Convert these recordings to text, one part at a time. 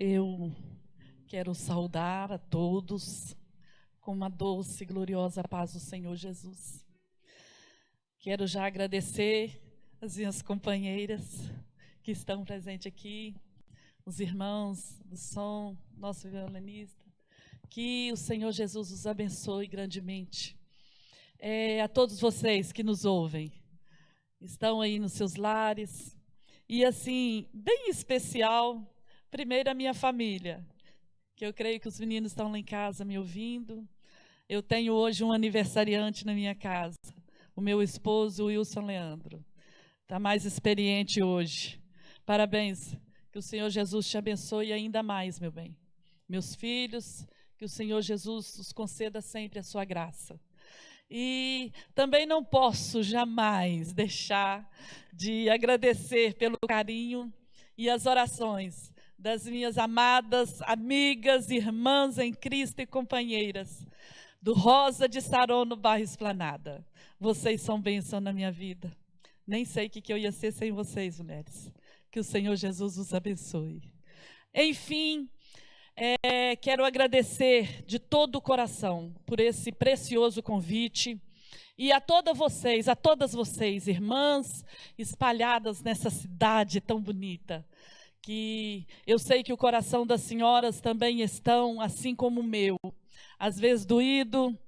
Eu quero saudar a todos com uma doce e gloriosa paz do Senhor Jesus. Quero já agradecer as minhas companheiras que estão presentes aqui, os irmãos do som, nosso violinista. Que o Senhor Jesus os abençoe grandemente. A todos vocês que nos ouvem, estão aí nos seus lares. E assim, bem especial, primeiro a minha família, que eu creio que os meninos estão lá em casa me ouvindo. Eu tenho hoje um aniversariante na minha casa, o meu esposo, Wilson Leandro. Está mais experiente hoje. Parabéns, que o Senhor Jesus te abençoe ainda mais, meu bem. Meus filhos, que o Senhor Jesus os conceda sempre a sua graça. E também não posso jamais deixar de agradecer pelo carinho e as orações das minhas amadas amigas, irmãs em Cristo e companheiras do Rosa de Saron no bairro Esplanada. Vocês são bênção na minha vida. Nem sei o que eu ia ser sem vocês, mulheres. Que o Senhor Jesus os abençoe. Enfim, quero agradecer de todo o coração por esse precioso convite e a todas vocês, irmãs espalhadas nessa cidade tão bonita, que eu sei que o coração das senhoras também estão, assim como o meu, às vezes doído,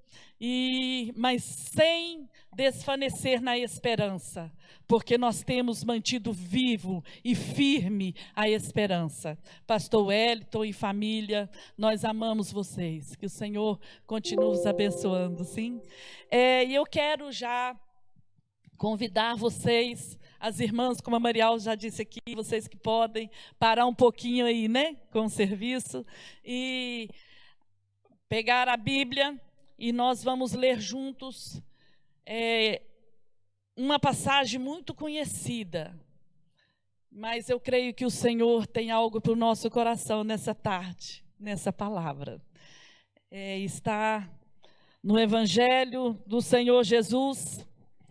mas sem desfanecer na esperança, porque nós temos mantido vivo e firme a esperança. Pastor Wellington e família, nós amamos vocês, que o Senhor continue os abençoando, sim? E eu quero já convidar vocês, as irmãs, como a Marial já disse aqui, vocês que podem parar um pouquinho aí, né, com o serviço, e pegar a Bíblia, e nós vamos ler juntos uma passagem muito conhecida, mas eu creio que o Senhor tem algo para o nosso coração nessa tarde, nessa palavra. Está no Evangelho do Senhor Jesus,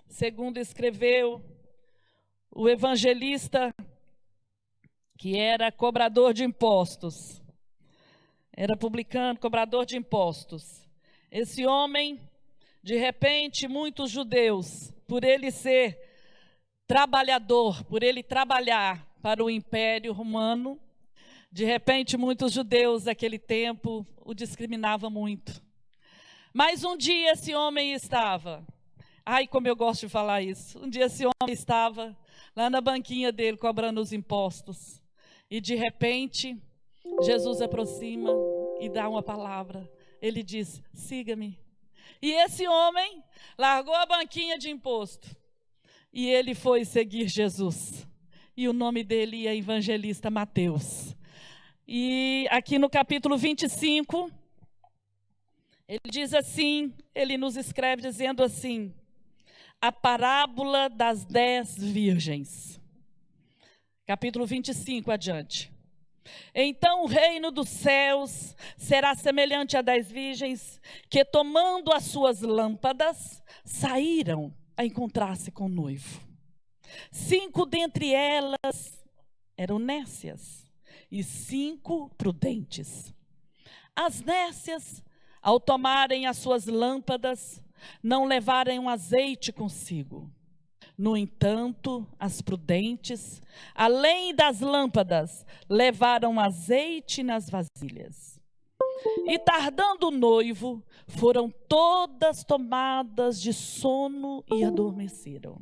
segundo escreveu o evangelista, que era cobrador de impostos, era publicano, cobrador de impostos. Esse homem, de repente, muitos judeus, por ele ser trabalhador, por ele trabalhar para o Império Romano, de repente, muitos judeus daquele tempo o discriminavam muito. Mas um dia esse homem estava, como eu gosto de falar isso, um dia esse homem estava lá na banquinha dele, cobrando os impostos, e de repente, Jesus aproxima e dá uma palavra. Ele diz: siga-me. E esse homem largou a banquinha de imposto e ele foi seguir Jesus. E o nome dele é evangelista Mateus. E aqui no capítulo 25, ele diz assim, ele nos escreve dizendo assim: a parábola das 10 virgens. Capítulo 25 adiante. Então o reino dos céus será semelhante a 10 virgens que, tomando as suas lâmpadas, saíram a encontrar-se com o noivo. 5 dentre elas eram nécias e 5 prudentes. As nécias, ao tomarem as suas lâmpadas, não levaram azeite consigo. No entanto, as prudentes, além das lâmpadas, levaram azeite nas vasilhas. E tardando o noivo, foram todas tomadas de sono e adormeceram.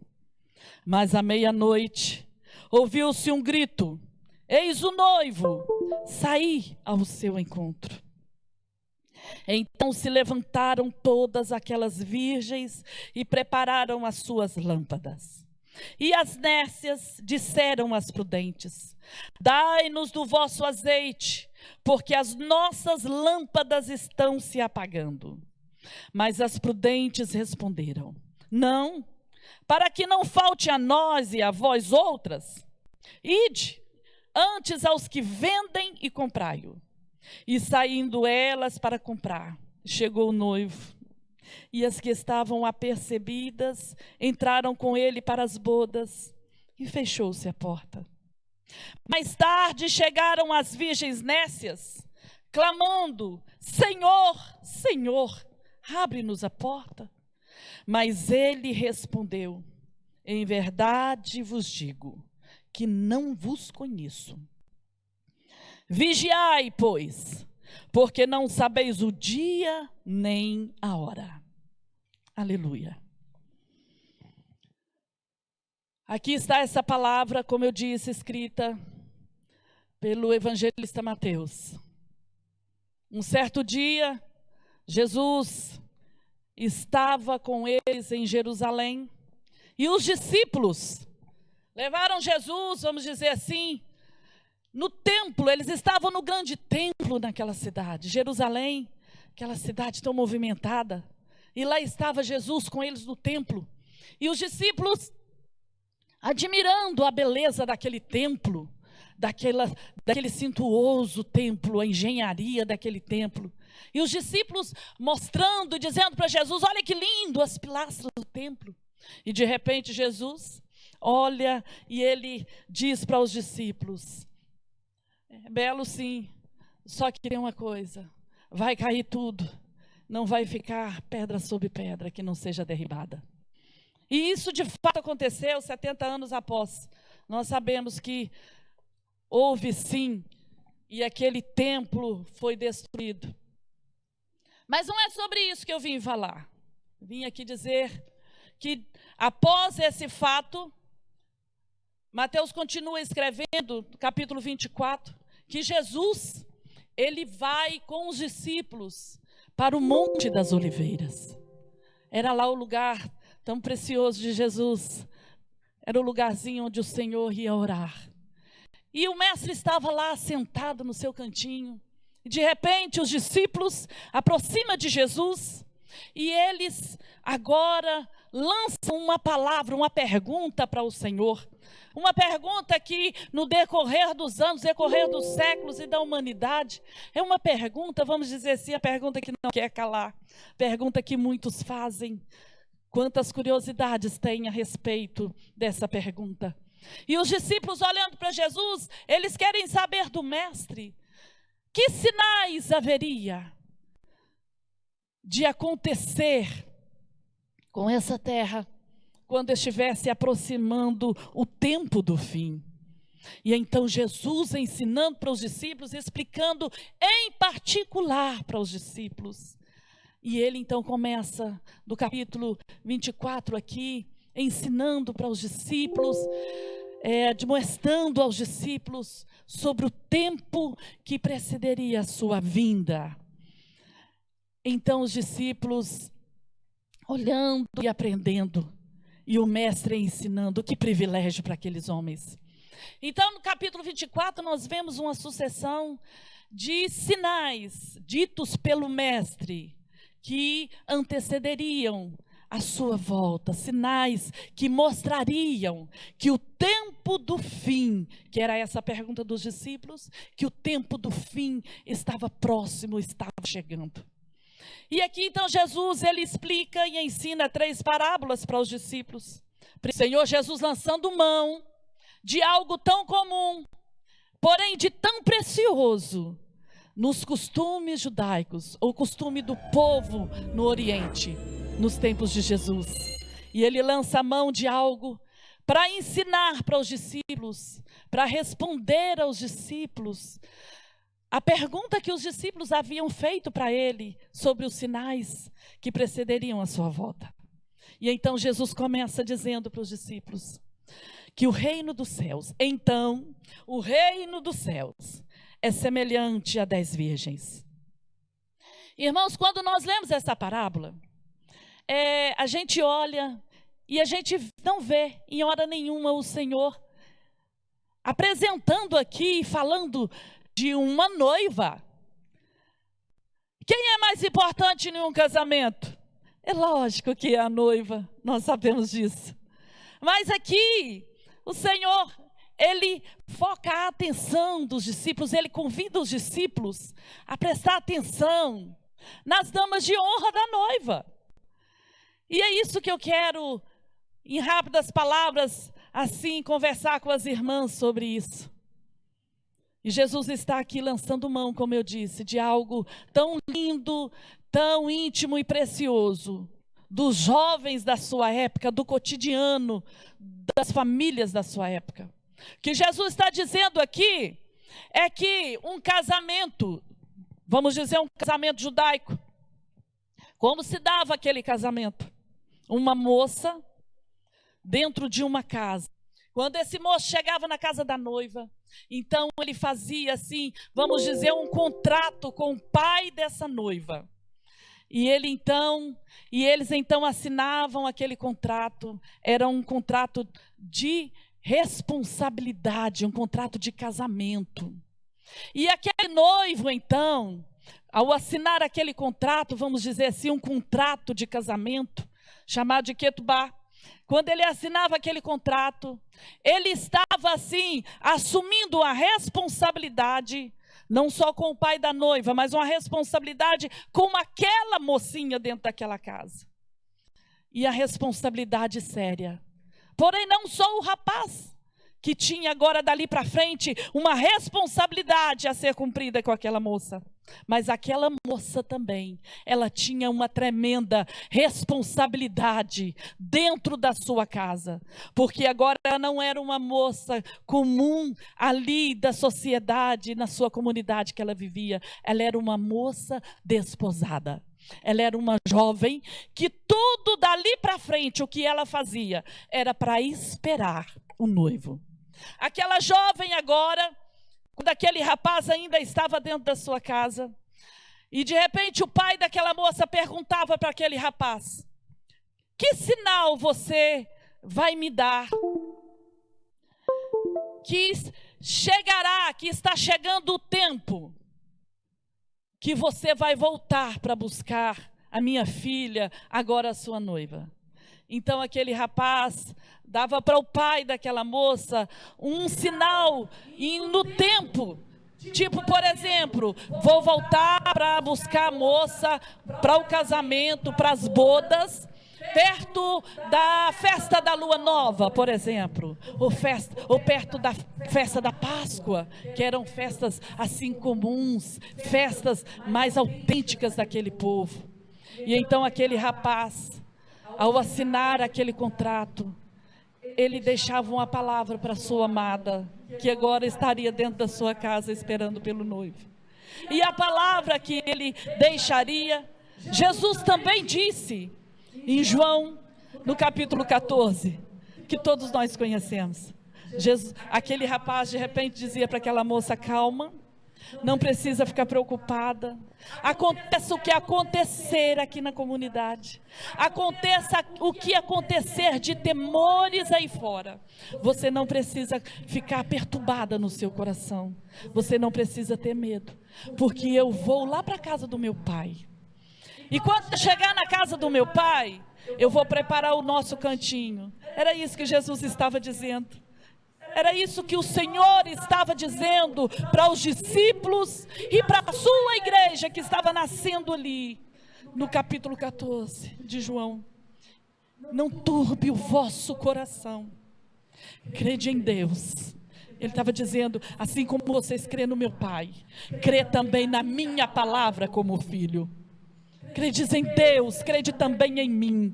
Mas à meia-noite, ouviu-se um grito: eis o noivo, saí ao seu encontro. Então se levantaram todas aquelas virgens e prepararam as suas lâmpadas. E as nécias disseram às prudentes: dai-nos do vosso azeite, porque as nossas lâmpadas estão se apagando. Mas as prudentes responderam: não, para que não falte a nós e a vós outras, ide antes aos que vendem e comprai-o. E saindo elas para comprar, chegou o noivo. E as que estavam apercebidas entraram com ele para as bodas, e fechou-se a porta. Mais tarde chegaram as virgens nécias, clamando: Senhor, Senhor, abre-nos a porta. Mas ele respondeu: em verdade vos digo que não vos conheço. Vigiai, pois, porque não sabeis o dia nem a hora. Aleluia. Aqui está essa palavra, como eu disse, escrita pelo evangelista Mateus. Um certo dia, Jesus estava com eles em Jerusalém e os discípulos levaram Jesus, vamos dizer assim, no templo. Eles estavam no grande templo naquela cidade, Jerusalém, aquela cidade tão movimentada. E lá estava Jesus com eles no templo. E os discípulos admirando a beleza daquele templo, daquele suntuoso templo, a engenharia daquele templo. E os discípulos mostrando, dizendo para Jesus: olha que lindo as pilastras do templo. E de repente Jesus olha e ele diz para os discípulos: é belo sim, só que tem uma coisa, vai cair tudo, não vai ficar pedra sobre pedra que não seja derribada. E isso de fato aconteceu 70 anos após. Nós sabemos que houve sim, e aquele templo foi destruído. Mas não é sobre isso que eu vim falar. Vim aqui dizer que após esse fato, Mateus continua escrevendo, no capítulo 24, que Jesus, ele vai com os discípulos para o Monte das Oliveiras. Era lá o lugar tão precioso de Jesus. Era o lugarzinho onde o Senhor ia orar. E o mestre estava lá sentado no seu cantinho. E de repente os discípulos aproximam de Jesus e eles agora lançam uma palavra, uma pergunta para o Senhor. Uma pergunta que no decorrer dos anos, decorrer dos séculos e da humanidade, é uma pergunta, vamos dizer assim, a pergunta que não quer calar. Pergunta que muitos fazem. Quantas curiosidades tem a respeito dessa pergunta. E os discípulos olhando para Jesus, eles querem saber do mestre, que sinais haveria de acontecer com essa terra quando estivesse aproximando o tempo do fim. E então Jesus ensinando para os discípulos, explicando em particular para os discípulos. E ele então começa do capítulo 24 aqui, ensinando para os discípulos, demonstrando aos discípulos sobre o tempo que precederia a sua vinda. Então os discípulos olhando e aprendendo, e o mestre ensinando. Que privilégio para aqueles homens. Então no capítulo 24 nós vemos uma sucessão de sinais ditos pelo mestre, que antecederiam a sua volta, sinais que mostrariam que o tempo do fim, que era essa a pergunta dos discípulos, que o tempo do fim estava próximo, estava chegando. E aqui então Jesus, ele explica e ensina 3 parábolas para os discípulos. O Senhor Jesus lançando mão de algo tão comum, porém de tão precioso, nos costumes judaicos, ou costume do povo no Oriente, nos tempos de Jesus. E ele lança a mão de algo para ensinar para os discípulos, para responder aos discípulos a pergunta que os discípulos haviam feito para ele sobre os sinais que precederiam a sua volta. E então Jesus começa dizendo para os discípulos que o reino dos céus, então, o reino dos céus é semelhante a 10 virgens. Irmãos, quando nós lemos essa parábola, a gente olha e a gente não vê em hora nenhuma o Senhor apresentando aqui, falando de uma noiva. Quem é mais importante em um casamento? É lógico que é a noiva, nós sabemos disso. Mas aqui, o Senhor, ele foca a atenção dos discípulos, ele convida os discípulos a prestar atenção nas damas de honra da noiva. E é isso que eu quero, em rápidas palavras, assim, conversar com as irmãs sobre isso. E Jesus está aqui lançando mão, como eu disse, de algo tão lindo, tão íntimo e precioso, dos jovens da sua época, do cotidiano, das famílias da sua época. O que Jesus está dizendo aqui é que um casamento, vamos dizer um casamento judaico, como se dava aquele casamento? Uma moça dentro de uma casa. Quando esse moço chegava na casa da noiva, então ele fazia assim, vamos dizer, um contrato com o pai dessa noiva. E eles então assinavam aquele contrato. Era um contrato de responsabilidade, um contrato de casamento. E aquele noivo então, ao assinar aquele contrato, vamos dizer assim, um contrato de casamento, chamado de ketubá, quando ele assinava aquele contrato, ele estava assim, assumindo a responsabilidade, não só com o pai da noiva, mas uma responsabilidade com aquela mocinha dentro daquela casa. E a responsabilidade séria. Porém, não só o rapaz, que tinha agora dali para frente uma responsabilidade a ser cumprida com aquela moça. Mas aquela moça também, ela tinha uma tremenda responsabilidade dentro da sua casa. Porque agora ela não era uma moça comum ali da sociedade, na sua comunidade que ela vivia. Ela era uma moça desposada. Ela era uma jovem que tudo dali para frente, o que ela fazia, era para esperar o noivo. Aquela jovem agora, quando aquele rapaz ainda estava dentro da sua casa, e de repente o pai daquela moça perguntava para aquele rapaz: que sinal você vai me dar? Que chegará, que está chegando o tempo, que você vai voltar para buscar a minha filha, agora a sua noiva. Então aquele rapaz dava para o pai daquela moça um sinal no tempo. Tipo, por exemplo, vou voltar para buscar a moça para o casamento, para as bodas, perto da festa da lua nova, por exemplo, ou perto da festa da Páscoa, que eram festas assim comuns, festas mais autênticas daquele povo. E então aquele rapaz, ao assinar aquele contrato, ele deixava uma palavra para sua amada, que agora estaria dentro da sua casa esperando pelo noivo. E a palavra que ele deixaria, Jesus também disse em João, no capítulo 14, que todos nós conhecemos. Aquele rapaz de repente dizia para aquela moça: calma, não precisa ficar preocupada. Aconteça o que acontecer aqui na comunidade, aconteça o que acontecer de temores aí fora, você não precisa ficar perturbada no seu coração, você não precisa ter medo, porque eu vou lá para a casa do meu pai. E quando chegar na casa do meu pai, eu vou preparar o nosso cantinho. Era isso que Jesus estava dizendo. Era isso que o Senhor estava dizendo para os discípulos e para a sua igreja que estava nascendo ali, no capítulo 14 de João. Não turbe o vosso coração, crede em Deus. Ele estava dizendo, assim como vocês crêem no meu Pai, crê também na minha palavra como filho. Credes em Deus, crede também em mim.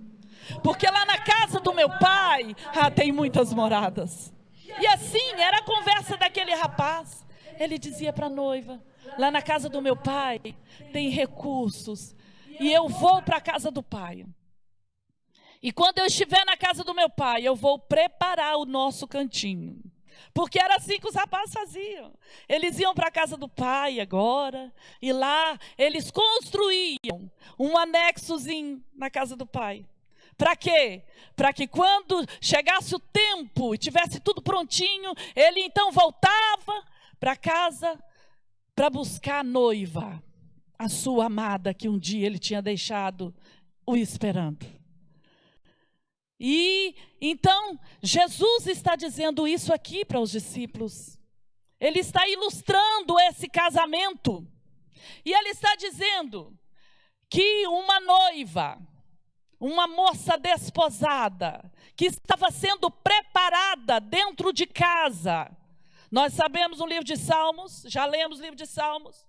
Porque lá na casa do meu Pai, tem muitas moradas. E assim era a conversa daquele rapaz. Ele dizia para a noiva: lá na casa do meu pai tem recursos, e eu vou para a casa do pai. E quando eu estiver na casa do meu pai, eu vou preparar o nosso cantinho. Porque era assim que os rapazes faziam. Eles iam para a casa do pai agora, e lá eles construíam um anexozinho na casa do pai. Para quê? Para que quando chegasse o tempo e tivesse tudo prontinho, ele então voltava para casa para buscar a noiva, a sua amada, que um dia ele tinha deixado o esperando. E então Jesus está dizendo isso aqui para os discípulos. Ele está ilustrando esse casamento. E ele está dizendo que uma noiva, uma moça desposada, que estava sendo preparada dentro de casa, Nós sabemos no livro de Salmos, já lemos o livro de Salmos,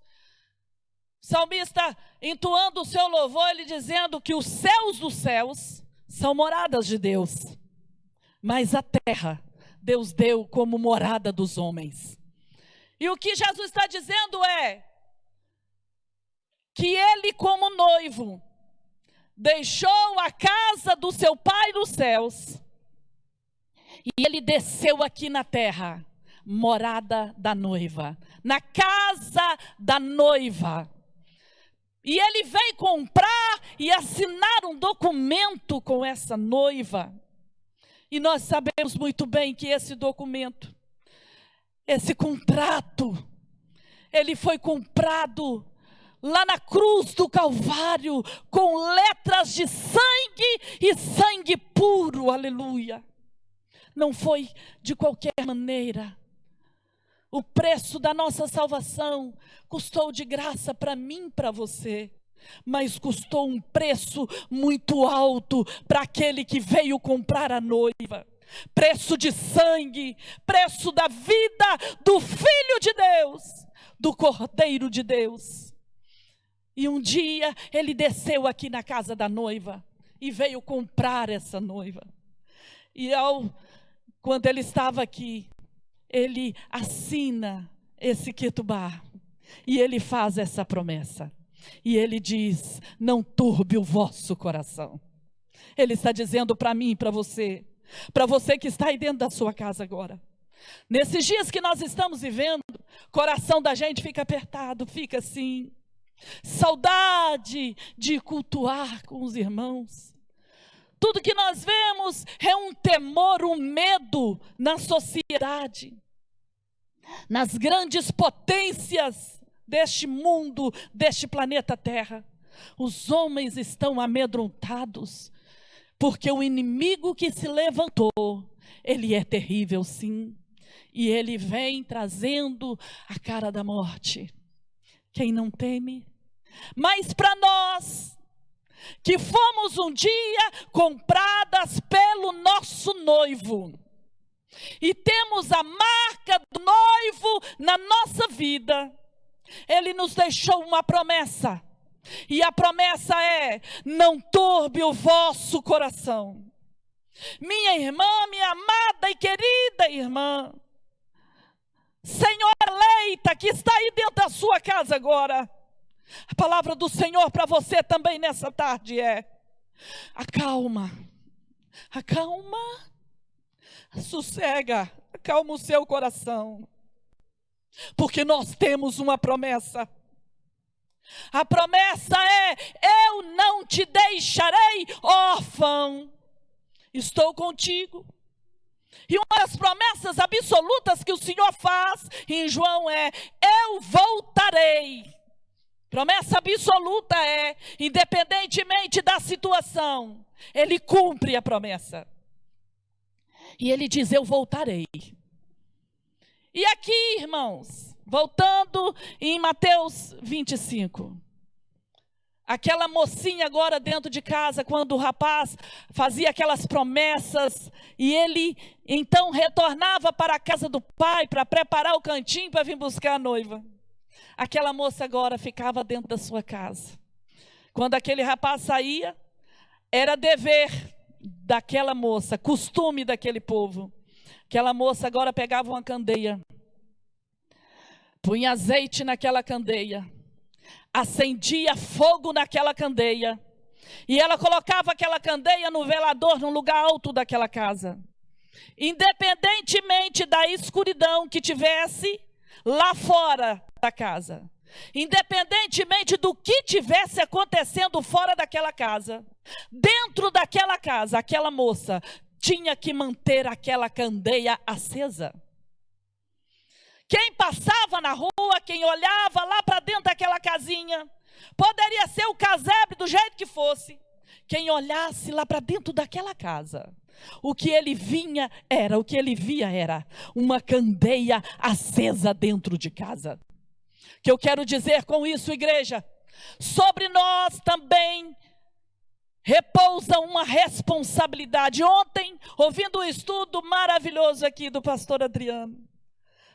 o salmista entoando o seu louvor, ele dizendo que os céus dos céus são moradas de Deus, mas a terra Deus deu como morada dos homens. E o que Jesus está dizendo é que ele, como noivo, deixou a casa do seu Pai nos céus e ele desceu aqui na terra, morada da noiva, na casa da noiva. E ele veio comprar e assinar um documento com essa noiva. E nós sabemos muito bem que esse documento, esse contrato, ele foi comprado lá na cruz do Calvário, com letras de sangue e sangue puro, aleluia. Não foi de qualquer maneira. O preço da nossa salvação custou de graça para mim e para você, mas custou um preço muito alto para aquele que veio comprar a noiva. Preço de sangue, preço da vida do Filho de Deus, do Cordeiro de Deus. E um dia ele desceu aqui na casa da noiva e veio comprar essa noiva. E quando ele estava aqui, ele assina esse ketubá e ele faz essa promessa. E ele diz: não turbe o vosso coração. Ele está dizendo para mim e para você que está aí dentro da sua casa agora. Nesses dias que nós estamos vivendo, o coração da gente fica apertado, fica assim. Saudade de cultuar com os irmãos. Tudo que nós vemos é um temor, um medo na sociedade. Nas grandes potências deste mundo, deste planeta Terra, os homens estão amedrontados, porque o inimigo que se levantou, ele é terrível sim, e ele vem trazendo a cara da morte. Quem não teme? Mas para nós, que fomos um dia compradas pelo nosso noivo, e temos a marca do noivo na nossa vida, ele nos deixou uma promessa, e a promessa é: não turbe o vosso coração. Minha irmã, minha amada e querida irmã, senhora eleita que está aí dentro da sua casa agora, a palavra do Senhor para você também nessa tarde é: acalma, sossega, acalma o seu coração, porque nós temos uma promessa. A promessa é: eu não te deixarei órfão, estou contigo. E uma das promessas absolutas que o Senhor faz em João é: eu voltarei. Promessa absoluta é, independentemente da situação, ele cumpre a promessa. E ele diz: eu voltarei. E aqui, irmãos, voltando em Mateus 25. Aquela mocinha agora dentro de casa, quando o rapaz fazia aquelas promessas, e ele então retornava para a casa do pai para preparar o cantinho para vir buscar a noiva. Aquela moça agora ficava dentro da sua casa. Quando aquele rapaz saía, era dever daquela moça, costume daquele povo. Aquela moça agora pegava uma candeia, punha azeite naquela candeia, acendia fogo naquela candeia, e ela colocava aquela candeia no velador, num lugar alto daquela casa. Independentemente da escuridão que tivesse lá fora da casa, independentemente do que tivesse acontecendo fora daquela casa, dentro daquela casa, aquela moça tinha que manter aquela candeia acesa. Quem passava na rua, quem olhava lá para dentro daquela casinha, poderia ser o casebre do jeito que fosse, quem olhasse lá para dentro daquela casa, o que ele via era uma candeia acesa dentro de casa. O que eu quero dizer com isso, igreja? Sobre nós também repousa uma responsabilidade. Ontem, ouvindo um estudo maravilhoso aqui do pastor Adriano,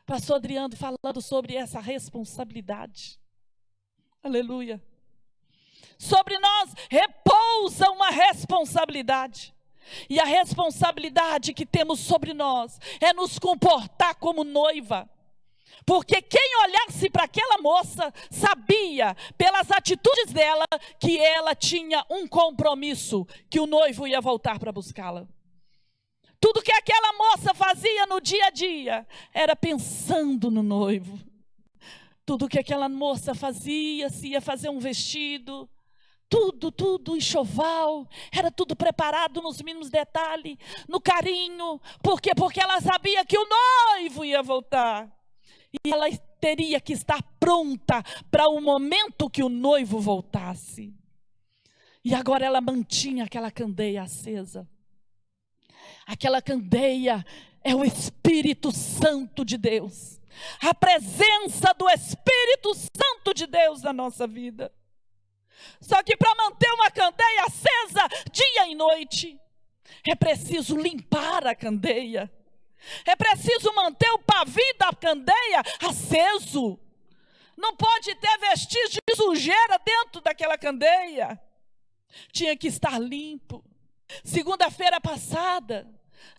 Pastor Adriano falando sobre essa responsabilidade. Aleluia. Sobre nós repousa uma responsabilidade. E a responsabilidade que temos sobre nós é nos comportar como noiva. Porque quem olhasse para aquela moça sabia, pelas atitudes dela, que ela tinha um compromisso, que o noivo ia voltar para buscá-la. Tudo que aquela moça fazia no dia a dia era pensando no noivo. Tudo que aquela moça fazia, se ia fazer um vestido, tudo enxoval, era tudo preparado nos mínimos detalhes, no carinho. Por quê? Porque ela sabia que o noivo ia voltar. E ela teria que estar pronta para o momento que o noivo voltasse. E agora ela mantinha aquela candeia acesa. Aquela candeia é o Espírito Santo de Deus. A presença do Espírito Santo de Deus na nossa vida. Só que para manter uma candeia acesa dia e noite, é preciso limpar a candeia. É preciso manter o pavio da candeia aceso. Não pode ter vestígio de sujeira dentro daquela candeia. Tinha que estar limpo. Segunda-feira passada,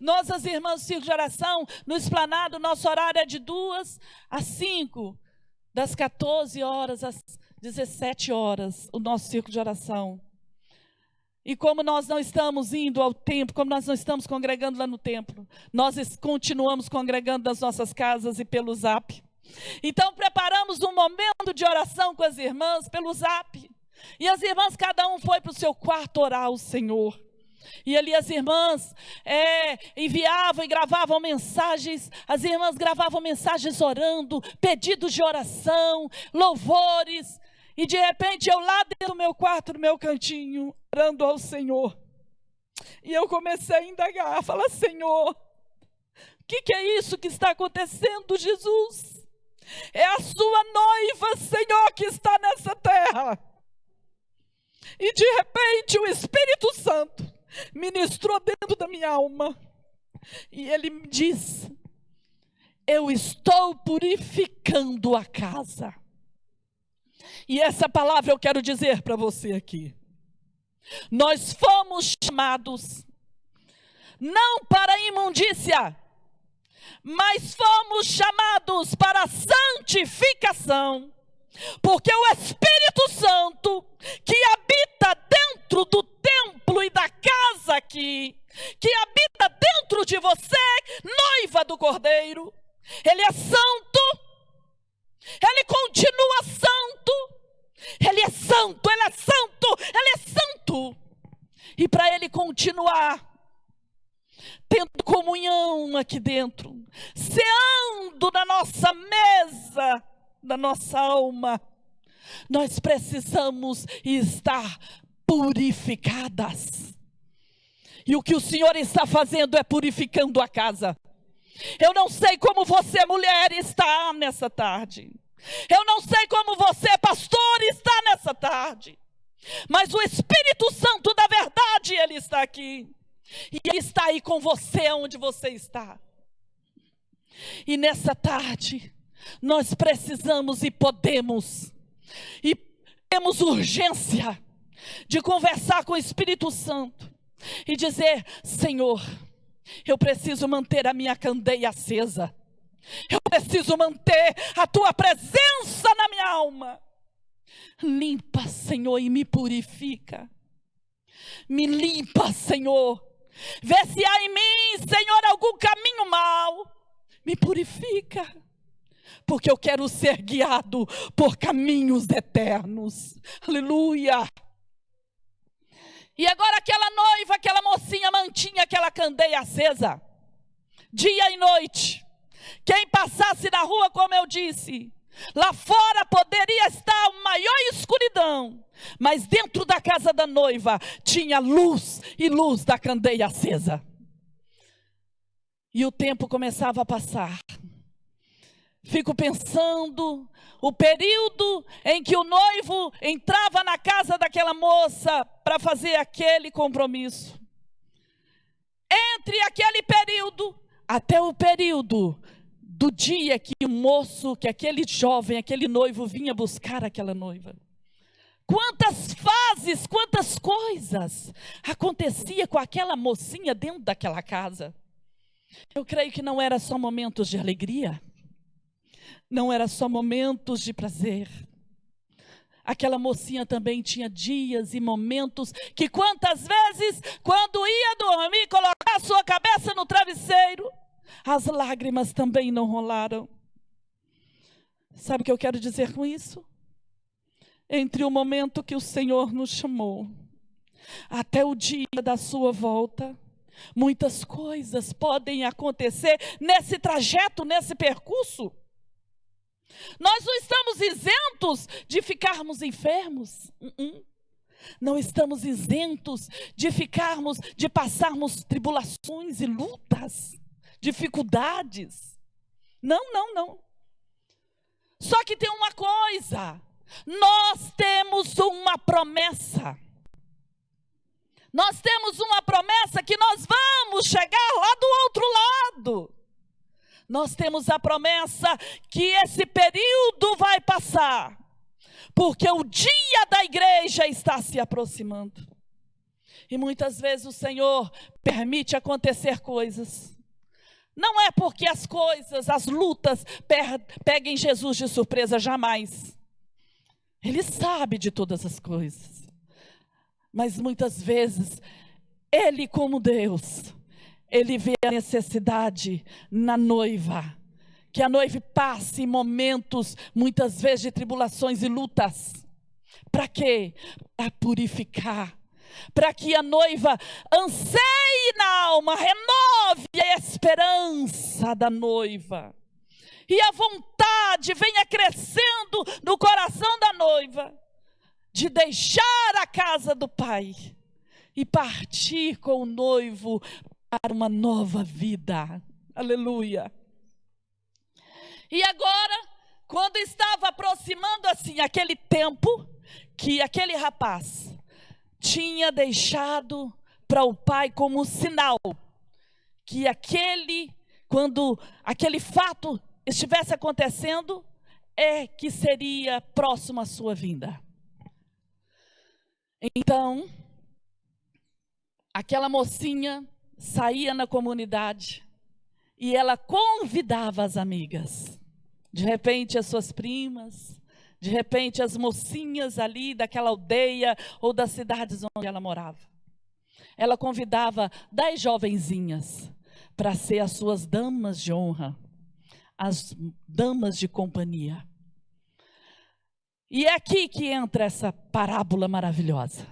nós, as irmãs do Círculo de Oração, no Esplanado, nosso horário é de 2 às 5, das 14 horas às 17 horas, o nosso Círculo de Oração. E como nós não estamos indo ao templo, como nós não estamos congregando lá no templo, nós continuamos congregando nas nossas casas e pelo Zap. Então preparamos um momento de oração com as irmãs pelo Zap. E as irmãs, cada um foi para o seu quarto orar ao Senhor. E ali as irmãs enviavam e gravavam mensagens. As irmãs gravavam mensagens orando, pedidos de oração, louvores. E de repente eu lá dentro do meu quarto, no meu cantinho, orando ao Senhor. E eu comecei a indagar, falar: Senhor, o que é isso que está acontecendo, Jesus? É a sua noiva, Senhor, que está nessa terra. E de repente o Espírito Santo ministrou dentro da minha alma. E ele me disse: eu estou purificando a casa. E essa palavra eu quero dizer para você aqui. Nós fomos chamados não para a imundícia, mas fomos chamados para a santificação. Porque o Espírito Santo que habita dentro do templo e da casa aqui, que habita dentro de você, noiva do Cordeiro, ele é santo, ele continua santo, ele é santo, ele é santo, ele é santo. E para ele continuar tendo comunhão aqui dentro, ceando na nossa mesa, da nossa alma, nós precisamos estar purificadas. E o que o Senhor está fazendo é purificando a casa. Eu não sei como você, mulher, está nessa tarde. Eu não sei como você, pastor, está nessa tarde. Mas o Espírito Santo da verdade, ele está aqui. E ele está aí com você onde você está. E nessa tarde, nós precisamos e podemos, e temos urgência de conversar com o Espírito Santo e dizer: Senhor, eu preciso manter a minha candeia acesa. Eu preciso manter a tua presença na minha alma. Limpa, Senhor, e me purifica. Me limpa, Senhor. Vê se há em mim, Senhor, algum caminho mau. Me purifica. Porque eu quero ser guiado por caminhos eternos. Aleluia. E agora aquela noiva, aquela mocinha mantinha aquela candeia acesa, dia e noite. Quem passasse na rua, como eu disse, lá fora poderia estar maior escuridão, mas dentro da casa da noiva tinha luz, e luz da candeia acesa. E o tempo começava a passar. Fico pensando o período em que o noivo entrava na casa daquela moça para fazer aquele compromisso. Entre aquele período até o período do dia que o moço, que aquele jovem, aquele noivo vinha buscar aquela noiva. Quantas fases, quantas coisas acontecia com aquela mocinha dentro daquela casa. Eu creio que não era só momentos de alegria, não era só momentos de prazer. Aquela mocinha também tinha dias e momentos que quantas vezes, quando ia dormir, colocar a sua cabeça no travesseiro, as lágrimas também não rolaram. Sabe o que eu quero dizer com isso? Entre o momento que o Senhor nos chamou, até o dia da sua volta, muitas coisas podem acontecer nesse trajeto, nesse percurso. Nós não estamos isentos de ficarmos enfermos. Não estamos isentos de passarmos tribulações e lutas, dificuldades. Não. Só que tem uma coisa, nós temos uma promessa. Nós temos uma promessa que nós vamos chegar lá do outro lado. Nós temos a promessa que esse período vai passar, porque o dia da igreja está se aproximando. E muitas vezes o Senhor permite acontecer coisas. Não é porque as coisas, as lutas, peguem Jesus de surpresa, jamais. Ele sabe de todas as coisas. Mas muitas vezes, Ele como Deus, Ele vê a necessidade na noiva, que a noiva passe momentos, muitas vezes, de tribulações e lutas. Para quê? Para purificar. Para que a noiva anseie na alma, renove a esperança da noiva. E a vontade venha crescendo no coração da noiva, de deixar a casa do pai e partir com o noivo para uma nova vida. Aleluia. E agora, quando estava aproximando assim aquele tempo que aquele rapaz tinha deixado para o pai como sinal que quando aquele fato estivesse acontecendo, que seria próximo à sua vinda. Então, aquela mocinha saía na comunidade e ela convidava as amigas. De repente, as suas primas, de repente, as mocinhas ali daquela aldeia ou das cidades onde ela morava. Ela convidava 10 jovenzinhas para ser as suas damas de honra, as damas de companhia. E é aqui que entra essa parábola maravilhosa.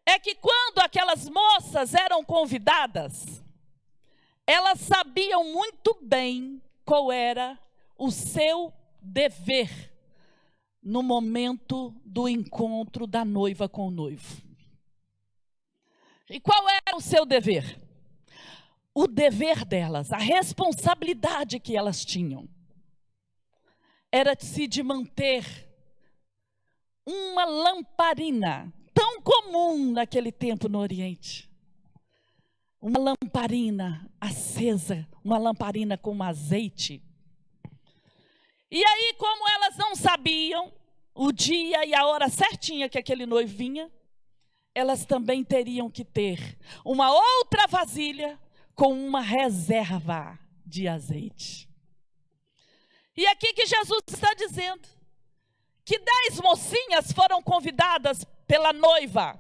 É que quando aquelas moças eram convidadas, elas sabiam muito bem qual era o seu dever no momento do encontro da noiva com o noivo. E qual era o seu dever? O dever delas, a responsabilidade que elas tinham, era-se de manter uma lamparina, tão comum naquele tempo no Oriente. Uma lamparina acesa, uma lamparina com azeite. E aí, como elas não sabiam o dia e a hora certinha que aquele noivo vinha, elas também teriam que ter uma outra vasilha com uma reserva de azeite. E aqui que Jesus está dizendo que 10 mocinhas foram convidadas pela noiva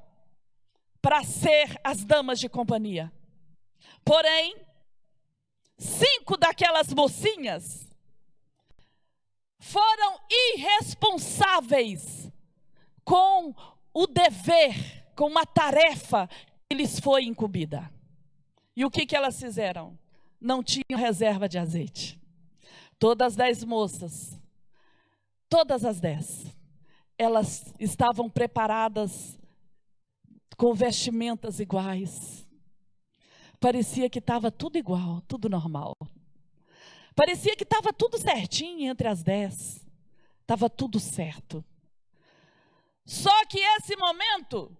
para ser as damas de companhia. Porém, 5 daquelas mocinhas foram irresponsáveis com o dever, com uma tarefa que lhes foi incumbida. E o que elas fizeram? Não tinham reserva de azeite. Todas as 10 moças, todas as 10, elas estavam preparadas com vestimentas iguais. Parecia que estava tudo igual, tudo normal. Parecia que estava tudo certinho entre as 10. Estava tudo certo. Só que esse momento,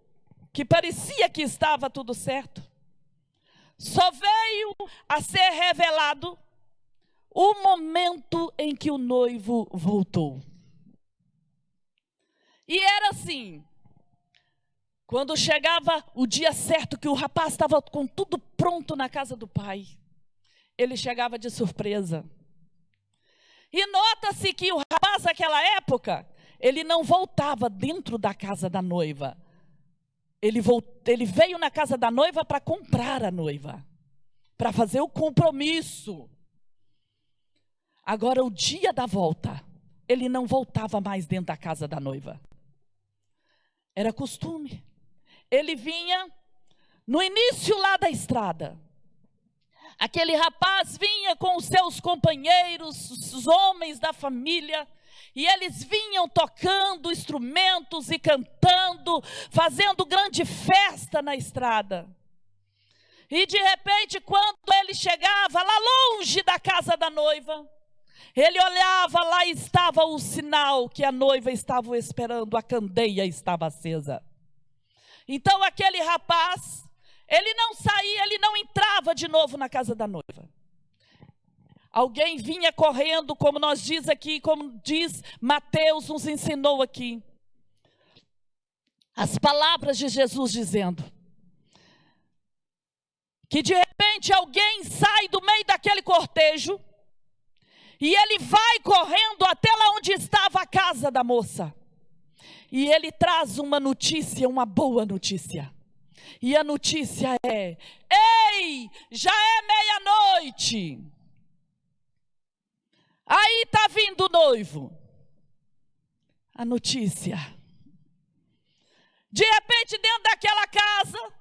que parecia que estava tudo certo, só veio a ser revelado o momento em que o noivo voltou. E era assim, quando chegava o dia certo, que o rapaz estava com tudo pronto na casa do pai, ele chegava de surpresa. E nota-se que o rapaz naquela época, ele não voltava dentro da casa da noiva. Ele veio na casa da noiva para comprar a noiva, para fazer o compromisso. Agora, o dia da volta, ele não voltava mais dentro da casa da noiva. Era costume. Ele vinha no início lá da estrada. Aquele rapaz vinha com os seus companheiros, os homens da família, e eles vinham tocando instrumentos e cantando, fazendo grande festa na estrada. E de repente, quando ele chegava lá longe da casa da noiva, ele olhava, lá estava o sinal que a noiva estava esperando, a candeia estava acesa. Então aquele rapaz, ele não saía, ele não entrava de novo na casa da noiva. Alguém vinha correndo, como nós diz aqui, como diz Mateus, nos ensinou aqui. As palavras de Jesus dizendo que de repente alguém sai do meio daquele cortejo e ele vai correndo até lá onde estava a casa da moça. E ele traz uma notícia, uma boa notícia. E a notícia é: ei, já é meia-noite. Aí está vindo o noivo. A notícia. De repente, dentro daquela casa,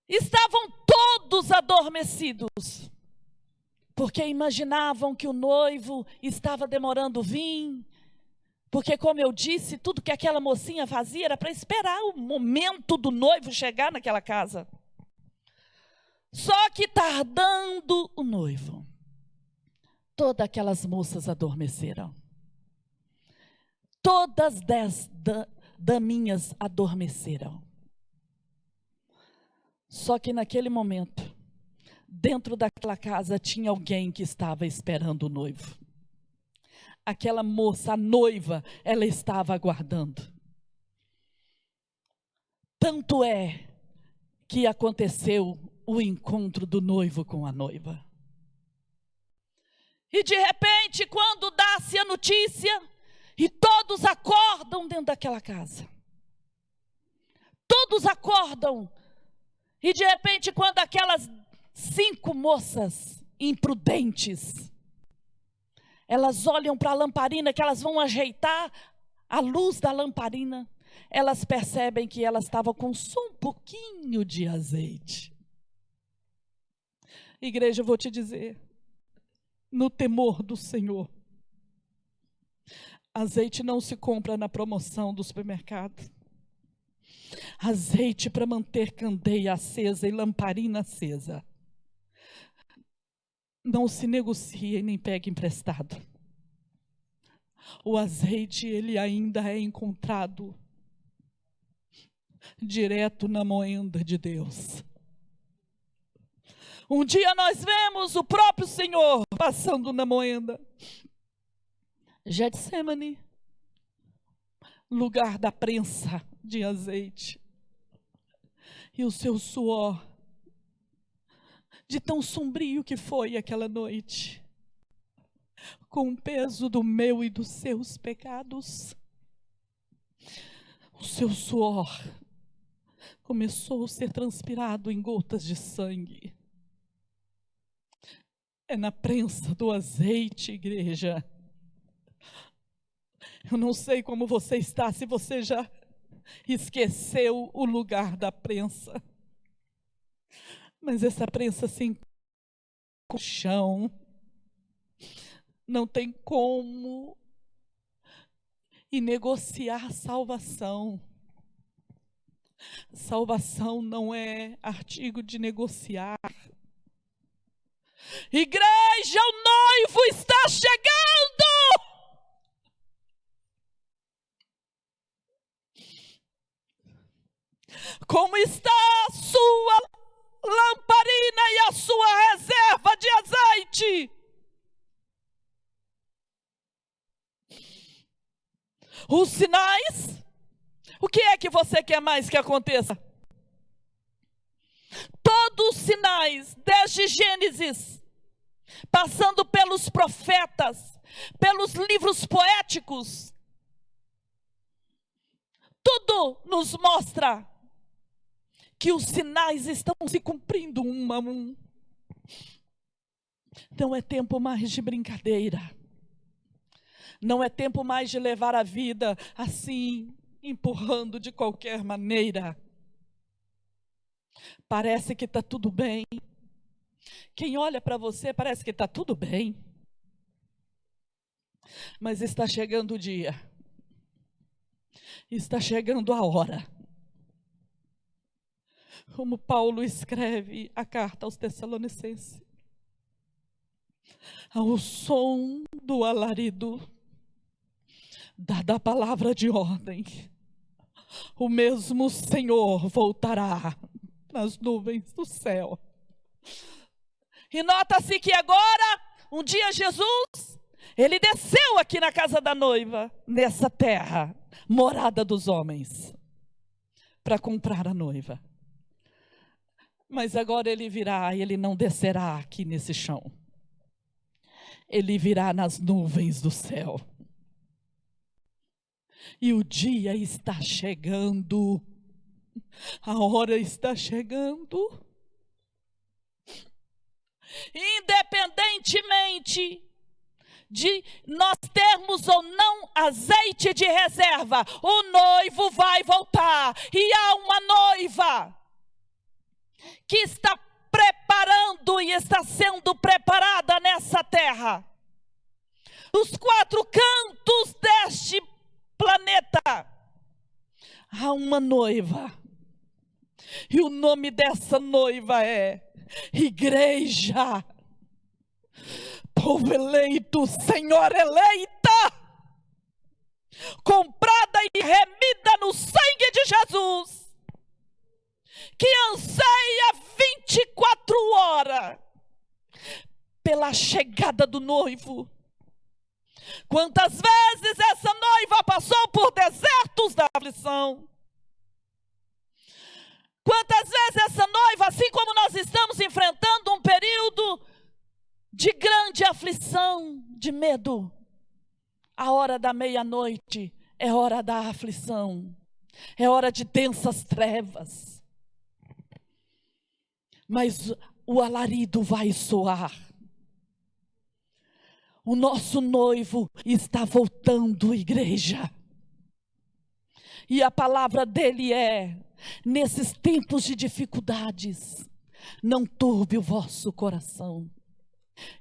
estavam todos adormecidos, porque imaginavam que o noivo estava demorando vir. Porque, como eu disse, tudo que aquela mocinha fazia era para esperar o momento do noivo chegar naquela casa. Só que tardando o noivo, todas aquelas moças adormeceram. Todas 10 daminhas adormeceram. Só que naquele momento, dentro daquela casa tinha alguém que estava esperando o noivo. Aquela moça, a noiva, ela estava aguardando. Tanto é que aconteceu o encontro do noivo com a noiva. E de repente, quando dá-se a notícia, e todos acordam dentro daquela casa. Todos acordam. E de repente, quando aquelas 5 moças imprudentes, elas olham para a lamparina, que elas vão ajeitar a luz da lamparina, elas percebem que elas estavam com só um pouquinho de azeite. Igreja, eu vou te dizer, no temor do Senhor, azeite não se compra na promoção do supermercado. Azeite para manter candeia acesa e lamparina acesa não se negocia e nem pega emprestado. O azeite, ele ainda é encontrado direto na moenda de Deus. Um dia nós vemos o próprio Senhor passando na moenda. Getsemane, lugar da prensa de azeite. E o seu suor, de tão sombrio que foi aquela noite, com o peso do meu e dos seus pecados, o seu suor começou a ser transpirado em gotas de sangue. É na prensa do azeite, igreja. Eu não sei como você está, se você já esqueceu o lugar da prensa. Mas essa prensa se encontra no chão. Não tem como ir negociar salvação. Salvação não é artigo de negociar. Igreja, o noivo está chegando! Como está a sua lamparina e a sua reserva de azeite? Os sinais, o que é que você quer mais que aconteça? Todos os sinais, desde Gênesis, passando pelos profetas, pelos livros poéticos, tudo nos mostra que os sinais estão se cumprindo um a um. Não é tempo mais de brincadeira. Não é tempo mais de levar a vida assim, empurrando de qualquer maneira. Parece que está tudo bem. Quem olha para você parece que está tudo bem. Mas está chegando o dia. Está chegando a hora. Como Paulo escreve a carta aos Tessalonicenses. Ao som do alarido da palavra de ordem, o mesmo Senhor voltará nas nuvens do céu. E nota-se que agora, um dia Jesus, ele desceu aqui na casa da noiva, nessa terra, morada dos homens, para comprar a noiva. Mas agora ele virá e ele não descerá aqui nesse chão. Ele virá nas nuvens do céu. E o dia está chegando. A hora está chegando. Independentemente de nós termos ou não azeite de reserva, o noivo vai voltar. E há uma noiva que está preparando e está sendo preparada nessa terra. Os quatro cantos deste planeta há uma noiva. E o nome dessa noiva é Igreja. Povo eleito, Senhor eleita, comprada e remida no sangue de Jesus, que anseia 24 horas pela chegada do noivo. Quantas vezes essa noiva passou por desertos da aflição? Quantas vezes essa noiva, assim como nós estamos enfrentando um período de grande aflição, de medo, a hora da meia-noite é hora da aflição, é hora de densas trevas. Mas o alarido vai soar. O nosso noivo está voltando, igreja. E a palavra dele é: nesses tempos de dificuldades, não turbe o vosso coração.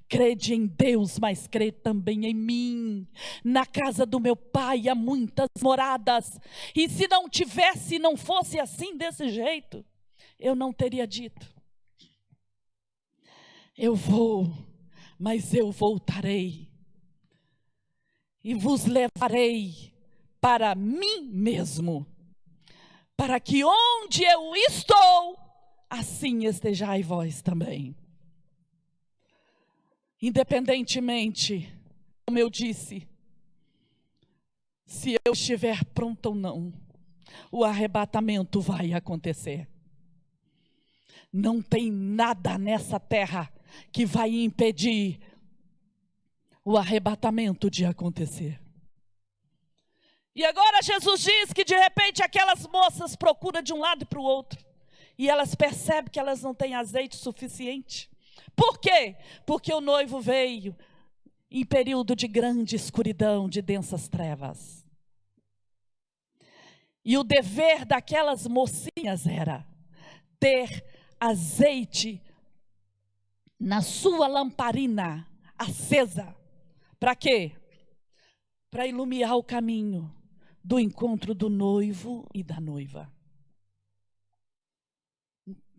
Crede em Deus, mas crede também em mim. Na casa do meu pai há muitas moradas. E se não tivesse, não fosse assim, desse jeito, eu não teria dito. Eu vou, mas eu voltarei. E vos levarei para mim mesmo. Para que onde eu estou, assim estejais vós também. Independentemente, como eu disse, se eu estiver pronto ou não, o arrebatamento vai acontecer. Não tem nada nessa terra que vai impedir o arrebatamento de acontecer. E agora Jesus diz que de repente aquelas moças procuram de um lado e para o outro, e elas percebem que elas não têm azeite suficiente. Por quê? Porque o noivo veio em período de grande escuridão, de densas trevas. E o dever daquelas mocinhas era ter azeite na sua lamparina acesa. Para quê? Para iluminar o caminho do encontro do noivo e da noiva.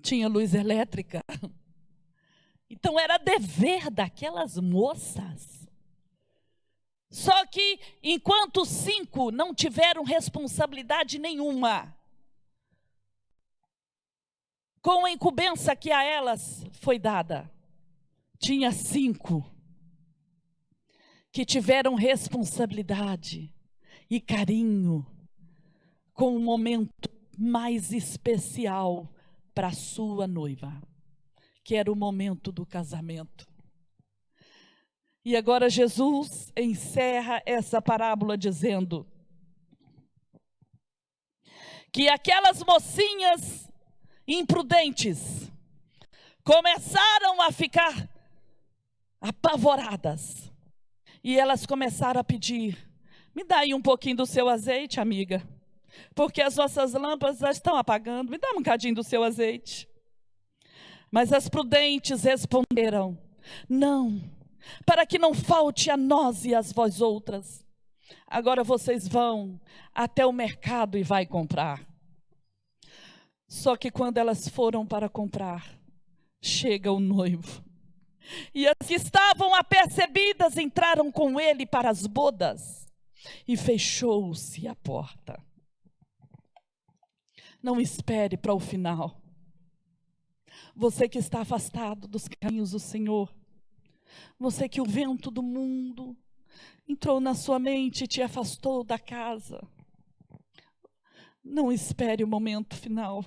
Tinha luz elétrica. Então era dever daquelas moças. Só que enquanto 5 não tiveram responsabilidade nenhuma com a incumbência que a elas foi dada, tinha 5 que tiveram responsabilidade e carinho com o momento mais especial para a sua noiva, que era o momento do casamento. E agora Jesus encerra essa parábola dizendo que aquelas mocinhas imprudentes começaram a ficar apavoradas. E elas começaram a pedir: me dá aí um pouquinho do seu azeite, amiga, porque as nossas lâmpadas já estão apagando, me dá um bocadinho do seu azeite. Mas as prudentes responderam: não, para que não falte a nós e a vós outras. Agora vocês vão até o mercado e vai comprar. Só que quando elas foram para comprar, chega o noivo. E as que estavam apercebidas entraram com ele para as bodas, e fechou-se a porta. Não espere para o final. Você que está afastado dos caminhos do Senhor, você que o vento do mundo entrou na sua mente e te afastou da casa, não espere o momento final.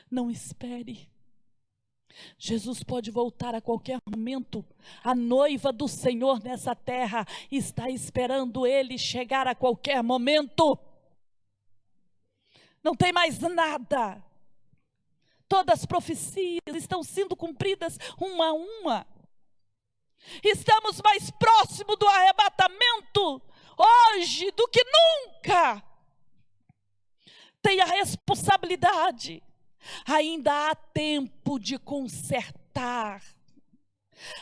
Não espere. Jesus pode voltar a qualquer momento. A noiva do Senhor nessa terra está esperando ele chegar a qualquer momento. Não tem mais nada. Todas as profecias estão sendo cumpridas uma a uma. Estamos mais próximos do arrebatamento hoje do que nunca. Tenha responsabilidade. Ainda há tempo de consertar.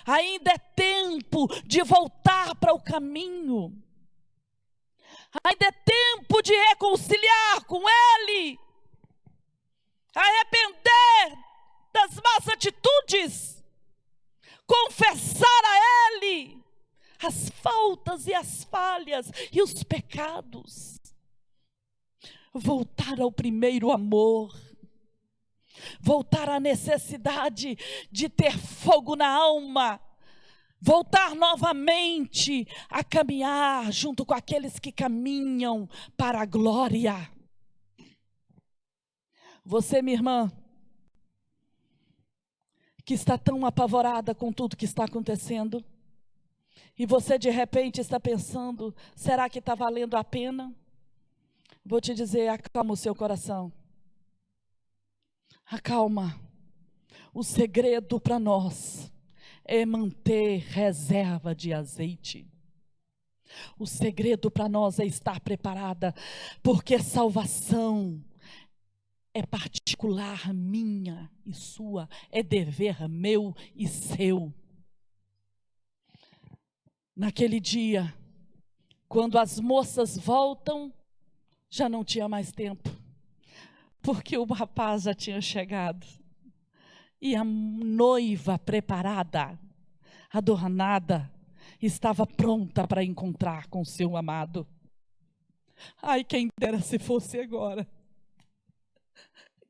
Ainda é tempo de voltar para o caminho. Ainda é tempo de reconciliar com Ele. Arrepender das más atitudes. Confessar a Ele as faltas e as falhas e os pecados. Voltar ao primeiro amor. Voltar à necessidade de ter fogo na alma. Voltar novamente a caminhar junto com aqueles que caminham para a glória. Você, minha irmã, que está tão apavorada com tudo que está acontecendo, e você de repente está pensando: será que está valendo a pena? Vou te dizer, acalma o seu coração. Acalma. O segredo para nós é manter reserva de azeite. O segredo para nós é estar preparada, porque salvação é particular minha e sua, é dever meu e seu. Naquele dia, quando as moças voltam, já não tinha mais tempo, porque o rapaz já tinha chegado. E a noiva preparada, adornada, estava pronta para encontrar com seu amado. Ai, quem dera se fosse agora.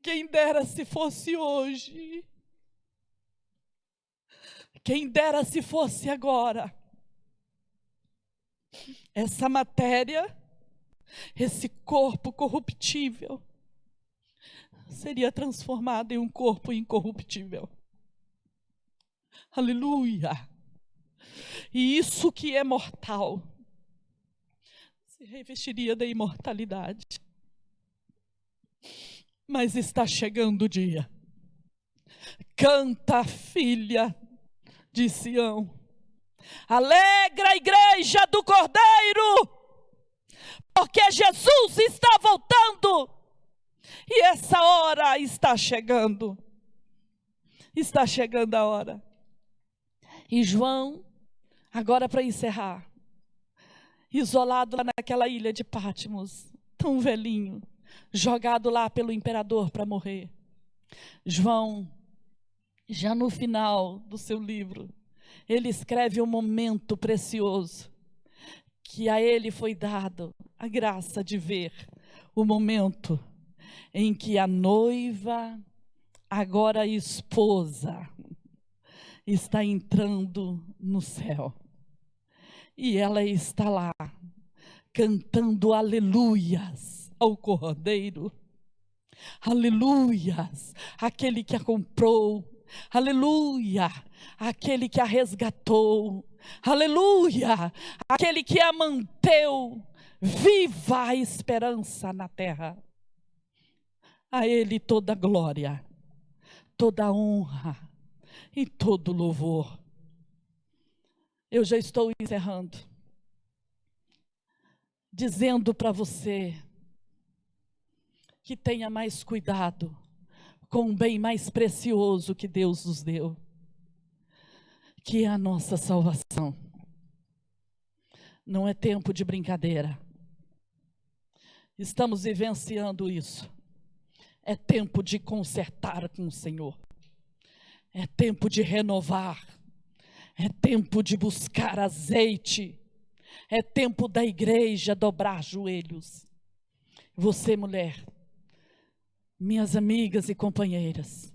Quem dera se fosse hoje. Quem dera se fosse agora. Essa matéria, esse corpo corruptível, seria transformado em um corpo incorruptível. Aleluia! E isso que é mortal se revestiria da imortalidade. Mas está chegando o dia. Canta, filha de Sião. Alegra a igreja do Cordeiro, porque Jesus está voltando. E essa hora está chegando. Está chegando a hora. E João, agora para encerrar, isolado lá naquela ilha de Patmos, tão velhinho, jogado lá pelo imperador para morrer. João, já no final do seu livro, ele escreve um momento precioso, que a ele foi dado a graça de ver o momento em que a noiva, agora a esposa, está entrando no céu. E ela está lá, cantando aleluias ao Cordeiro. Aleluias, aquele que a comprou. Aleluia, aquele que a resgatou. Aleluia, aquele que a manteve. Viva a esperança na terra. A Ele toda glória, toda honra e todo louvor. Eu já estou encerrando, dizendo para você que tenha mais cuidado com o bem mais precioso que Deus nos deu, que é a nossa salvação. Não é tempo de brincadeira. Estamos vivenciando isso. É tempo de consertar com o Senhor. É tempo de renovar. É tempo de buscar azeite. É tempo da igreja dobrar joelhos. Você, mulher, minhas amigas e companheiras,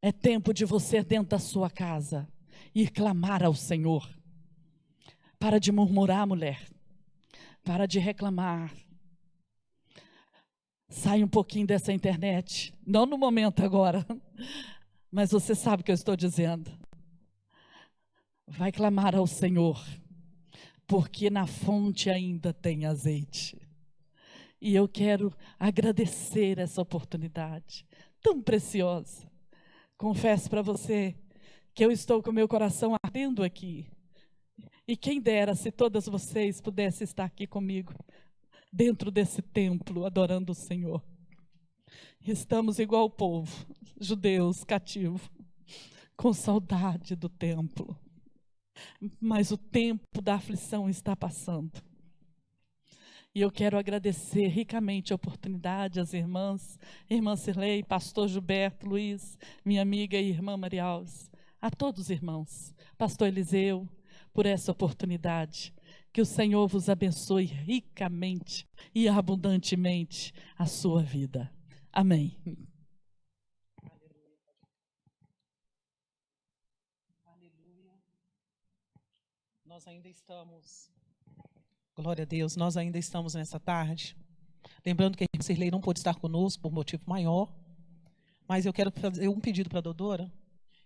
é tempo de você dentro da sua casa ir clamar ao Senhor. Para de murmurar, mulher. Para de reclamar. Sai um pouquinho dessa internet. Não no momento agora. Mas você sabe o que eu estou dizendo. Vai clamar ao Senhor. Porque na fonte ainda tem azeite. E eu quero agradecer essa oportunidade tão preciosa. Confesso para você que eu estou com meu coração ardendo aqui. E quem dera se todas vocês pudessem estar aqui comigo, dentro desse templo, adorando o Senhor. Estamos igual o povo, judeus, cativos, com saudade do templo. Mas o tempo da aflição está passando. E eu quero agradecer ricamente a oportunidade às irmãs, irmã Cirlei, pastor Gilberto, Luiz, minha amiga e irmã Maria Alves, a todos os irmãos, pastor Eliseu, por essa oportunidade. Que o Senhor vos abençoe ricamente e abundantemente a sua vida. Amém. Aleluia. Nós ainda estamos, glória a Deus, nós ainda estamos nessa tarde. Lembrando que a irmã Cirlei não pôde estar conosco por motivo maior, mas eu quero fazer um pedido para a doutora,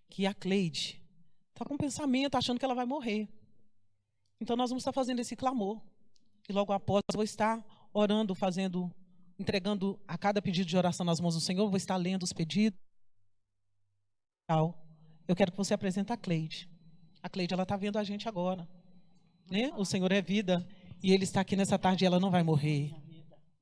que a Cleide está com um pensamento achando que ela vai morrer. Então nós vamos estar fazendo esse clamor. E logo após eu vou estar orando, entregando a cada pedido de oração nas mãos do Senhor, vou estar lendo os pedidos. Eu quero que você apresente a Cleide. A Cleide, ela está vendo a gente agora. Né? O Senhor é vida e Ele está aqui nessa tarde e ela não vai morrer.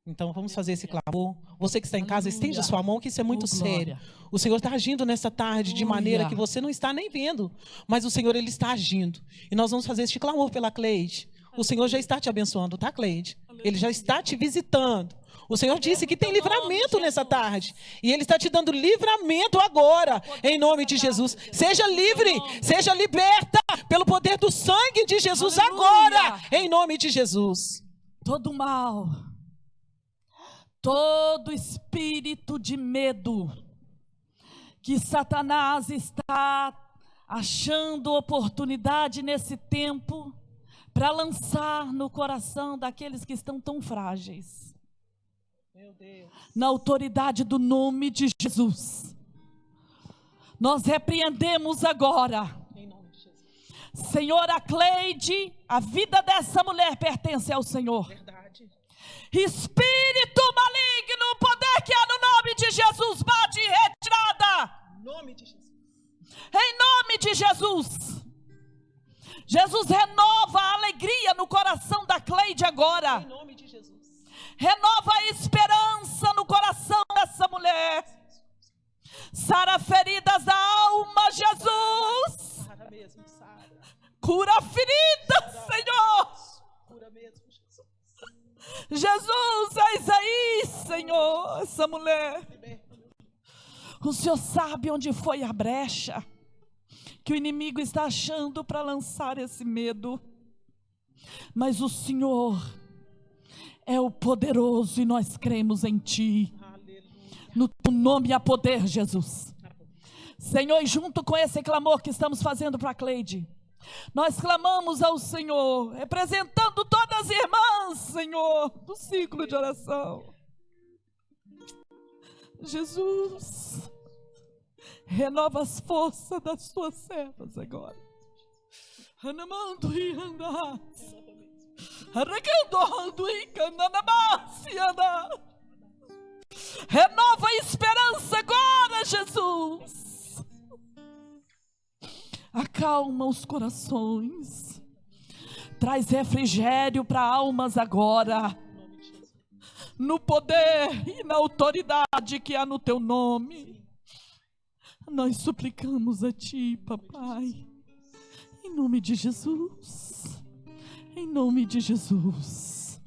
Então vamos fazer esse clamor. Você que está em casa, estende a sua mão, que isso é muito sério. O Senhor está agindo nessa tarde de maneira que você não está nem vendo, mas o Senhor, Ele está agindo. E nós vamos fazer este clamor pela Cleide. O Senhor já está te abençoando, tá, Cleide? Ele já está te visitando. O Senhor disse que tem livramento nessa tarde. E Ele está te dando livramento agora, em nome de Jesus. Seja livre, seja liberta pelo poder do sangue de Jesus agora, em nome de Jesus. Todo mal, todo espírito de medo que Satanás está achando oportunidade nesse tempo para lançar no coração daqueles que estão tão frágeis. Meu Deus. Na autoridade do nome de Jesus, nós repreendemos agora. Em nome de Jesus. Senhora Cleide, a vida dessa mulher pertence ao Senhor. Verdade. Espírito maligno, poder que há no nome de Jesus, bate em retirada. Em nome de Jesus. Em nome de Jesus. Jesus renova a alegria no coração da Cleide agora. Em nome de Jesus. Renova a esperança no coração dessa mulher. Sara feridas da alma, Jesus. Sara mesmo, Sara. Cura feridas, Senhor. Cura mesmo, Jesus. Jesus, eis aí, Senhor, essa mulher. O Senhor sabe onde foi a brecha que o inimigo está achando para lançar esse medo. Mas o Senhor é o poderoso e nós cremos em Ti. No Teu nome há poder, Jesus. Senhor, e junto com esse clamor que estamos fazendo para a Cleide, Nós clamamos ao Senhor, representando todas as irmãs, Senhor, do ciclo de oração. Jesus, renova as forças das tuas servas agora. Anamando e andas. Arrequendando e candanabácia. Renova a esperança agora, Jesus. Acalma os corações. Traz refrigério para almas agora. No poder e na autoridade que há no teu nome. Nós suplicamos a ti, papai. Em nome de Jesus. Em nome de Jesus.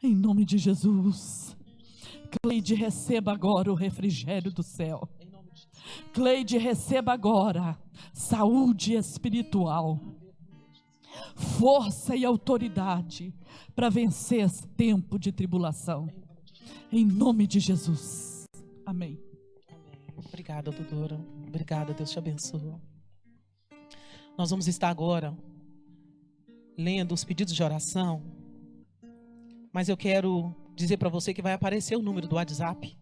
Em nome de Jesus. Cleide, receba agora o refrigério do céu. Cleide, receba agora saúde espiritual, força e autoridade para vencer esse tempo de tribulação. Em nome de Jesus. Amém. Obrigada, doutora. Obrigada, Deus te abençoe. Nós vamos estar agora lendo os pedidos de oração, mas eu quero dizer para você que vai aparecer o número do WhatsApp.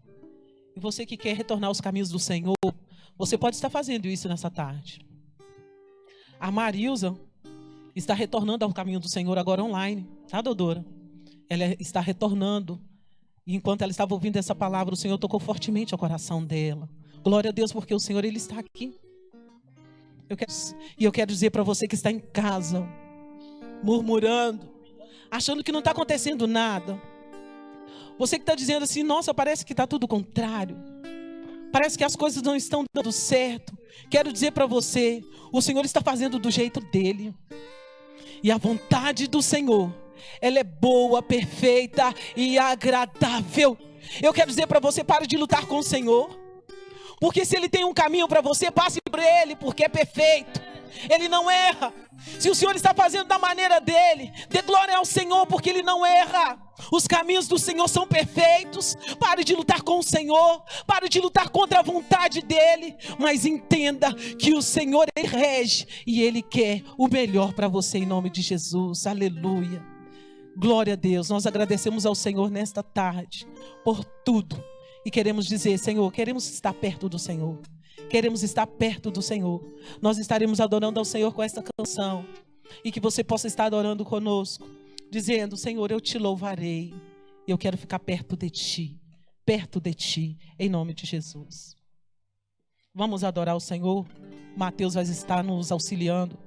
E você que quer retornar aos caminhos do Senhor, você pode estar fazendo isso nessa tarde. A Marilza está retornando ao caminho do Senhor agora online, tá, doutora? Ela está retornando. E enquanto ela estava ouvindo essa palavra, o Senhor tocou fortemente ao coração dela. Glória a Deus, porque o Senhor, Ele está aqui. Eu quero dizer para você que está em casa, murmurando, achando que não está acontecendo nada. Você que está dizendo assim, nossa, parece que está tudo contrário. Parece que as coisas não estão dando certo. Quero dizer para você, o Senhor está fazendo do jeito dele. E a vontade do Senhor, ela é boa, perfeita e agradável. Eu quero dizer para você, pare de lutar com o Senhor. Porque se Ele tem um caminho para você, passe por Ele, porque é perfeito. Ele não erra. Se o Senhor está fazendo da maneira dele, dê glória ao Senhor, porque Ele não erra. Os caminhos do Senhor são perfeitos. Pare de lutar com o Senhor, pare de lutar contra a vontade dele, mas entenda que o Senhor, Ele rege e Ele quer o melhor para você, em nome de Jesus. Aleluia. Glória a Deus. Nós agradecemos ao Senhor nesta tarde por tudo e queremos dizer, Senhor, queremos estar perto do Senhor. Queremos estar perto do Senhor. Nós estaremos adorando ao Senhor com esta canção. E que você possa estar adorando conosco, dizendo, Senhor, eu te louvarei. Eu quero ficar perto de ti, em nome de Jesus. Vamos adorar o Senhor. Mateus vai estar nos auxiliando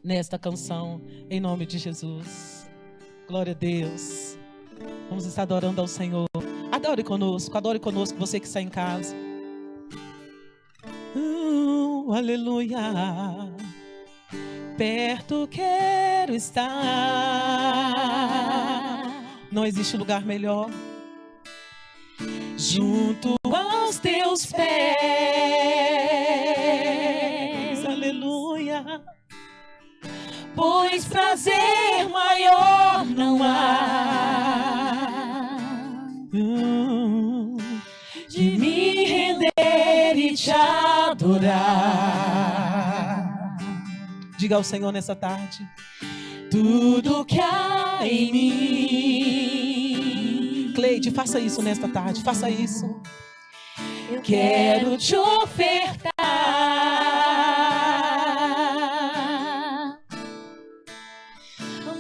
nesta canção, em nome de Jesus. Glória a Deus. Vamos estar adorando ao Senhor. Adore conosco, você que está em casa. Aleluia. Perto quero estar. Não existe lugar melhor. Junto aos teus pés. Aleluia. Pois prazer maior não há de me render e te adorar. Diga ao Senhor nessa tarde: tudo que há em mim. Cleide, faça isso nesta tarde, faça isso. Eu quero te ofertar,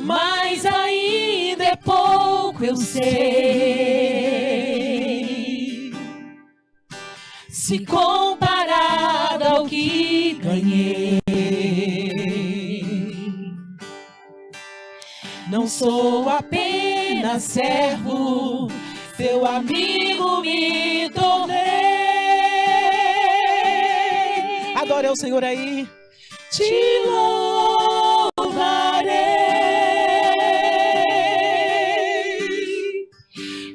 mas ainda é pouco, eu sei, se comparado ao que ganhei. Não sou apenas servo, teu amigo me tornei. Adore ao Senhor aí. Te louvarei.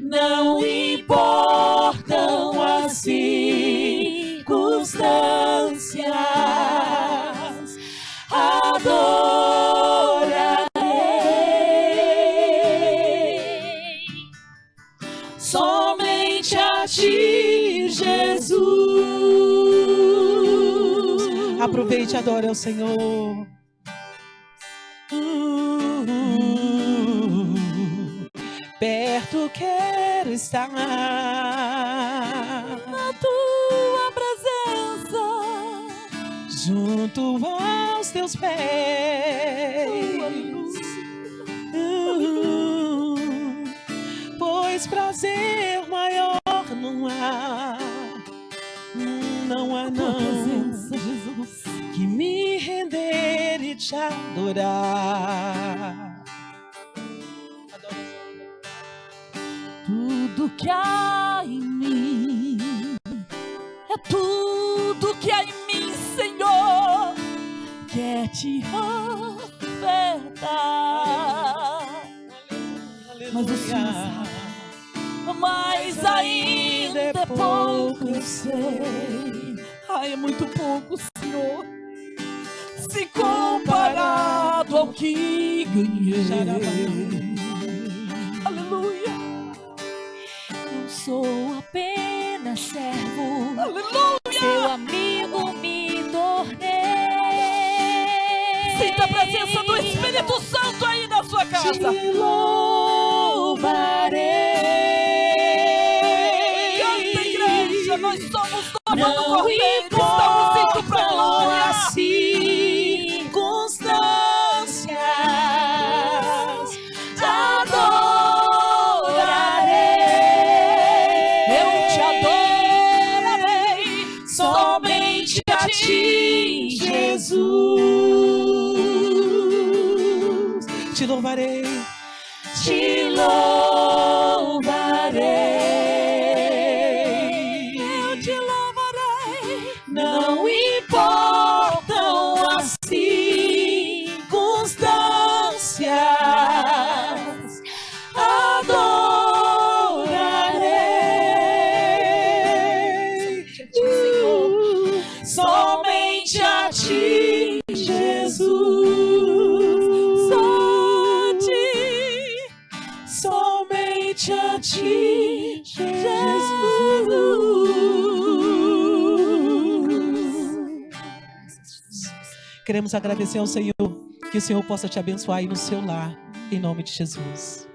Não importam as circunstâncias. Somente a ti, Jesus. Aproveite e adore ao Senhor. estar na tua presença, junto aos teus pés. Pois prazer maior não há, não há não, presença, Jesus, que me render e te adorar. Tudo que há em mim é tudo que há em mim, Senhor, quer te ofertar. Mas o Senhor sabe, mas ainda é pouco, eu sei. Ai, é muito pouco, Senhor, se comparado ao que ganhei. Aleluia. Não sou apenas servo, Aleluia. seu amigo me tornei. Sinta a presença do Espírito Santo aí na sua casa. Te louvarei. Canta, igreja, nós somos dono do Não cordeiro, estamos indo pra importam glória. as circunstâncias, te adorarei. Eu te adorarei, Somente a ti, Jesus. Te louvarei. Te louvarei. eu te louvarei. Não importam as circunstâncias, adorarei. Somente a ti, Jesus. Só ti, Somente a ti, Jesus. Queremos agradecer ao Senhor, que o Senhor possa te abençoar aí no seu lar, em nome de Jesus.